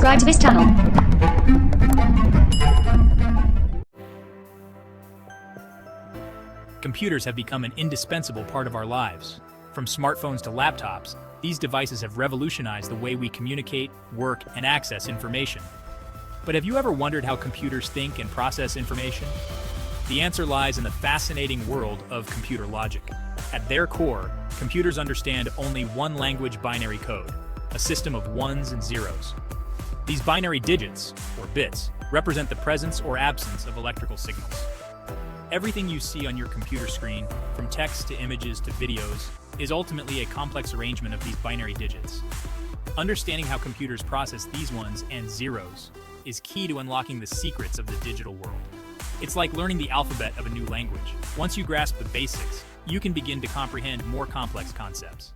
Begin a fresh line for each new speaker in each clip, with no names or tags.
subscribe to this channel.
Computers have become an indispensable part of our lives. From smartphones to laptops, these devices have revolutionized the way we communicate, work, and access information. But have you ever wondered how computers think and process information? The answer lies in the fascinating world of computer logic. At their core, computers understand only one language binary code, a system of ones and zeros. These binary digits, or bits, represent the presence or absence of electrical signals. Everything you see on your computer screen, from text to images to videos, is ultimately a complex arrangement of these binary digits. Understanding how computers process these ones and zeros is key to unlocking the secrets of the digital world. It's like learning the alphabet of a new language. Once you grasp the basics, you can begin to comprehend more complex concepts.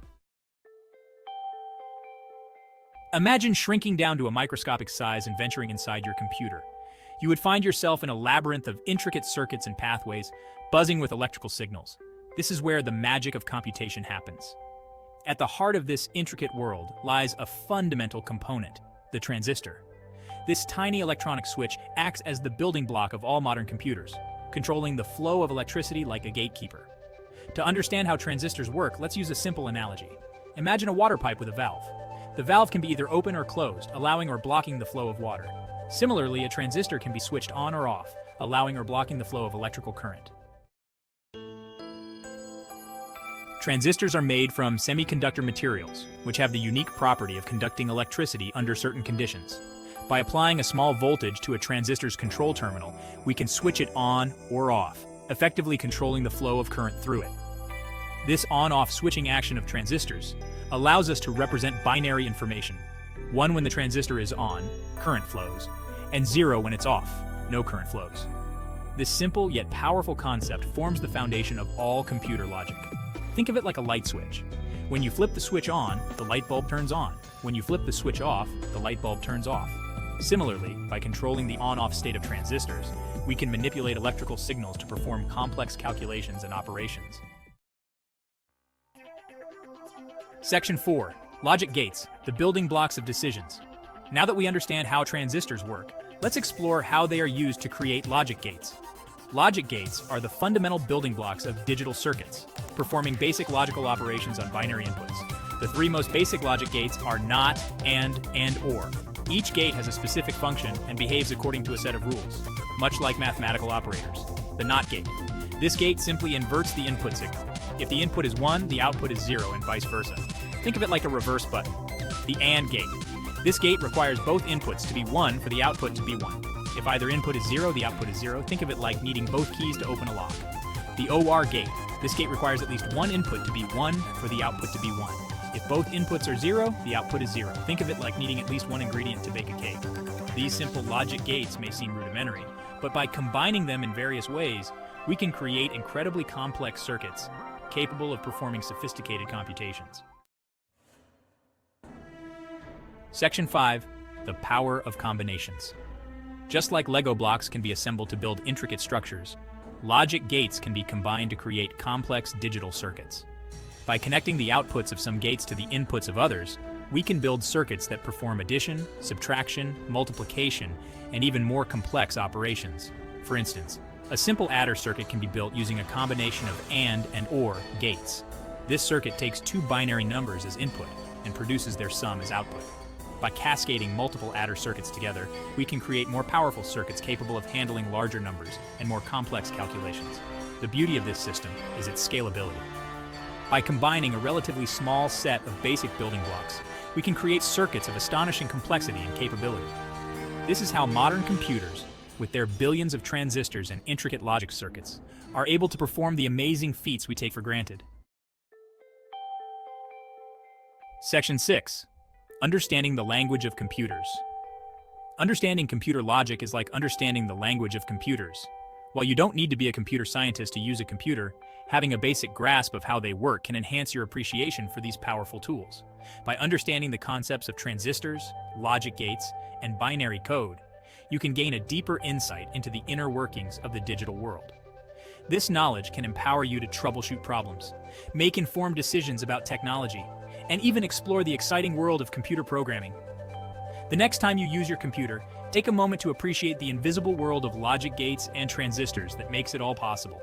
Imagine shrinking down to a microscopic size and venturing inside your computer. You would find yourself in a labyrinth of intricate circuits and pathways, buzzing with electrical signals. This is where the magic of computation happens. At the heart of this intricate world lies a fundamental component, the transistor. This tiny electronic switch acts as the building block of all modern computers, controlling the flow of electricity like a gatekeeper. To understand how transistors work, let's use a simple analogy. Imagine a water pipe with a valve. The valve can be either open or closed, allowing or blocking the flow of water. Similarly, a transistor can be switched on or off, allowing or blocking the flow of electrical current. Transistors are made from semiconductor materials, which have the unique property of conducting electricity under certain conditions. By applying a small voltage to a transistor's control terminal, we can switch it on or off, effectively controlling the flow of current through it. This on-off switching action of transistors allows us to represent binary information. 1 when the transistor is on, current flows, and 0 when it's off, no current flows. This simple yet powerful concept forms the foundation of all computer logic. Think of it like a light switch. When you flip the switch on, the light bulb turns on. When you flip the switch off, the light bulb turns off. Similarly, by controlling the on-off state of transistors, we can manipulate electrical signals to perform complex calculations and operations. Section 4. Logic gates, the building blocks of decisions. Now that we understand how transistors work, let's explore how they are used to create logic gates. Logic gates are the fundamental building blocks of digital circuits, performing basic logical operations on binary inputs. The 3 most basic logic gates are not, and or. Each gate has a specific function and behaves according to a set of rules, much like mathematical operators. The not gate. This gate simply inverts the input signal. If the input is 1, the output is 0, and vice versa. Think of it like a reverse button. The AND gate. This gate requires both inputs to be 1 for the output to be 1. If either input is 0, the output is 0. Think of it like needing both keys to open a lock. The OR gate. This gate requires at least one input to be 1 for the output to be 1. If both inputs are 0, the output is 0. Think of it like needing at least one ingredient to bake a cake. These simple logic gates may seem rudimentary, but by combining them in various ways, we can create incredibly complex circuits capable of performing sophisticated computations. Section 5. The power of combinations. Just like Lego blocks can be assembled to build intricate structures, logic gates can be combined to create complex digital circuits. By connecting the outputs of some gates to the inputs of others, we can build circuits that perform addition, subtraction, multiplication, and even more complex operations. For instance, a simple adder circuit can be built using a combination of and or gates. This circuit takes 2 binary numbers as input and produces their sum as output. By cascading multiple adder circuits together, we can create more powerful circuits capable of handling larger numbers and more complex calculations. The beauty of this system is its scalability. By combining a relatively small set of basic building blocks, we can create circuits of astonishing complexity and capability. This is how modern computers, with their billions of transistors and intricate logic circuits, are able to perform the amazing feats we take for granted. Section 6. Understanding the language of computers. Understanding computer logic is like understanding the language of computers. While you don't need to be a computer scientist to use a computer, having a basic grasp of how they work can enhance your appreciation for these powerful tools. By understanding the concepts of transistors, logic gates, and binary code, you can gain a deeper insight into the inner workings of the digital world. This knowledge can empower you to troubleshoot problems, make informed decisions about technology, and even explore the exciting world of computer programming. The next time you use your computer, take a moment to appreciate the invisible world of logic gates and transistors that makes it all possible.